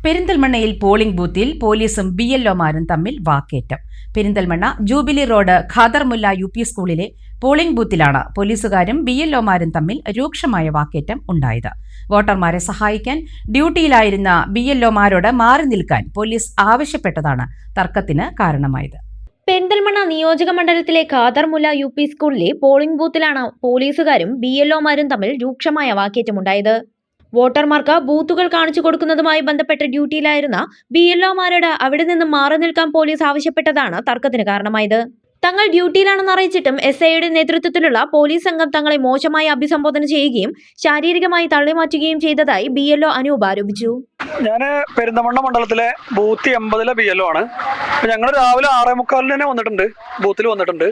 പെരിന്തൽമണ്ണയിൽ പോളിംഗ് ബൂത്തിൽ പോലീസും BLOമാരും തമ്മിൽ വാക്കേറ്റം. പെരിന്തൽമണ്ണ ജൂബിലി റോഡ് ഖാദർ മുല്ല UP സ്കൂളിലെ പോളിംഗ് ബൂത്തിലാണ് പോലീസുകാരും BLOമാരും തമ്മിൽ രൂക്ഷമായ വാക്കേറ്റം ഉണ്ടായത്. വോട്ടർമാരെ സഹായിക്കാൻ ഡ്യൂട്ടിയിലായിരുന്ന BLOമാരോട് മാറി നിൽക്കാൻ പോലീസ് ആവശ്യപ്പെട്ടതാണ് തർക്കത്തിന് കാരണമായത്. പെരിന്തൽമണ്ണ നിയോജക മണ്ഡലത്തിലെ ഖാദർ മുല്ല UP സ്കൂളിലെ പോളിംഗ് ബൂത്തിലാണ് പോലീസുകാരും BLOമാരും തമ്മിൽ രൂക്ഷമായ വാക്കേറ്റമുണ്ടായത്. വോട്ടർമാർക്ക് ബൂത്തുകൾ കാണിച്ചു കൊടുക്കുന്നതുമായി ബന്ധപ്പെട്ട് ഡ്യൂട്ടിയിലായിരുന്ന BLOമാരോട് അവിടെ നിന്നും മാറി നിൽക്കാൻ പോലീസ് ആവശ്യപ്പെട്ടതാണ് തർക്കത്തിന് കാരണമായത്. തങ്ങൾ ഡ്യൂട്ടിയിലാണെന്ന് അറിയിച്ചിട്ടും SIയുടെ നേതൃത്വത്തിലുള്ള പോലീസ് സംഘം തങ്ങളെ മോശമായി അഭിസംബോധന ചെയ്യുകയും ശാരീരികമായി തള്ളിമാറ്റുകയും ചെയ്തതായി BLO അനൂപ് ആരോപിച്ചു. ഞാൻ പെരിന്തൽമണ്ണ മണ്ഡലത്തിലെ ബൂത്ത് 80 BLO ആണ്. ഞങ്ങൾ രാവിലെ 6:45 തന്നെ ബൂത്തിൽ വന്നിട്ടുണ്ട്.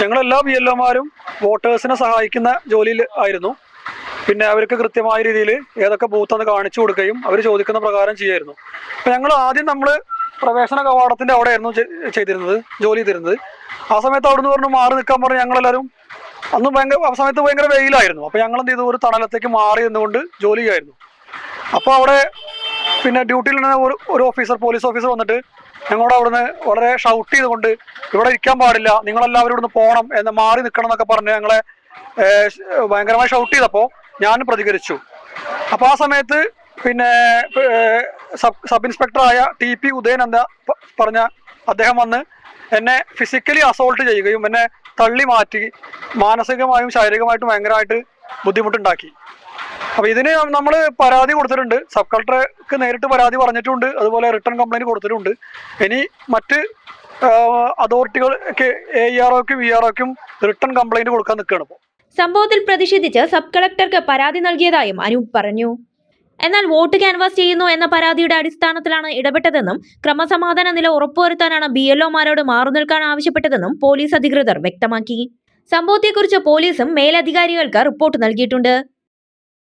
ഞങ്ങളെല്ലാ BLOമാരും വോട്ടേഴ്സിനെ സഹായിക്കുന്ന ജോലിയിൽ ആയിരുന്നു. പിന്നെ അവർക്ക് കൃത്യമായ രീതിയിൽ ഏതൊക്കെ ബൂത്താന്ന് കാണിച്ചു കൊടുക്കുകയും അവർ ചോദിക്കുന്ന പ്രകാരം ചെയ്യായിരുന്നു. അപ്പം ഞങ്ങൾ ആദ്യം പ്രവേശന കവാടത്തിൻ്റെ അവിടെ ആയിരുന്നു ജോലി ചെയ്തിരുന്നത്. ആ സമയത്ത് അവിടുന്ന് പറഞ്ഞു മാറി നിൽക്കാൻ പറഞ്ഞു. ഞങ്ങളെല്ലാവരും അന്ന് ആ സമയത്ത് ഭയങ്കര വെയിലായിരുന്നു. അപ്പോൾ ഞങ്ങൾ എന്ത് ചെയ്തു, ഒരു തണലത്തേക്ക് മാറി നിന്നുകൊണ്ട് ജോലി ചെയ്യായിരുന്നു. അപ്പോൾ അവിടെ പിന്നെ ഡ്യൂട്ടിയിൽ ഒരു പോലീസ് ഓഫീസർ വന്നിട്ട് ഞങ്ങളോട് അവിടുന്ന് വളരെ ഷൗട്ട് ചെയ്തുകൊണ്ട് ഇവിടെ ഇരിക്കാൻ പാടില്ല, നിങ്ങളെല്ലാവരും ഇവിടുന്ന് പോകണം എന്ന് മാറി നിൽക്കണം എന്നൊക്കെ പറഞ്ഞ് ഞങ്ങളെ ഭയങ്കരമായി ഷൗട്ട് ചെയ്തപ്പോൾ ഞാൻ പ്രതികരിച്ചു. അപ്പോൾ ആ സമയത്ത് പിന്നെ സബ് ഇൻസ്പെക്ടറായ TP ഉദയൻ എന്താ പറഞ്ഞ അദ്ദേഹം വന്ന് എന്നെ ഫിസിക്കലി അസോൾട്ട് ചെയ്യുകയും എന്നെ തള്ളി മാറ്റി മാനസികമായും ശാരീരികമായിട്ടും ഭയങ്കരമായിട്ട് ബുദ്ധിമുട്ടുണ്ടാക്കി. അപ്പോൾ ഇതിന് നമ്മൾ പരാതി കൊടുത്തിട്ടുണ്ട്. സബ് കളക്ടർക്ക് നേരിട്ട് പരാതി പറഞ്ഞിട്ടുണ്ട്. അതുപോലെ റിട്ടേൺ കംപ്ലൈൻറ്റ് കൊടുത്തിട്ടുണ്ട്. ഇനി മറ്റ് അതോറിറ്റികൾക്ക് AEROക്കും VROക്കും റിട്ടേൺ കംപ്ലൈൻറ്റ് കൊടുക്കാൻ നിൽക്കുകയാണ് ഇപ്പോൾ. സംഭവത്തിൽ പ്രതിഷേധിച്ച് സബ് കളക്ടർക്ക് പരാതി നൽകിയതായും അനൂപ് പറഞ്ഞു. എന്നാൽ വോട്ട് ക്യാൻവാസ് ചെയ്യുന്നു എന്ന പരാതിയുടെ അടിസ്ഥാനത്തിലാണ് ഇടപെട്ടതെന്നും ക്രമസമാധാന നില ഉറപ്പുവരുത്താനാണ് BLOമാരോട് മാറി നിൽക്കാൻ ആവശ്യപ്പെട്ടതെന്നും പോലീസ് അധികൃതർ വ്യക്തമാക്കി. സംഭവത്തെക്കുറിച്ച് പോലീസും മേലധികാരികൾക്ക് റിപ്പോർട്ട് നൽകിയിട്ടുണ്ട്.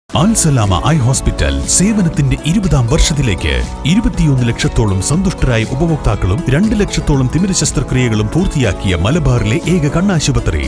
അൽസലാമ ഐ ഹോസ്പിറ്റൽ സേവനത്തിന്റെ 20ാം വർഷത്തിലേക്ക് 21 ലക്ഷത്തോളം സന്തുഷ്ടരായ ഉപഭോക്താക്കളും 2 ലക്ഷത്തോളം തിമിര ശസ്ത്രക്രിയകളും പൂർത്തിയാക്കിയ മലബാറിലെ ഏക കണ്ണാശുപത്രി.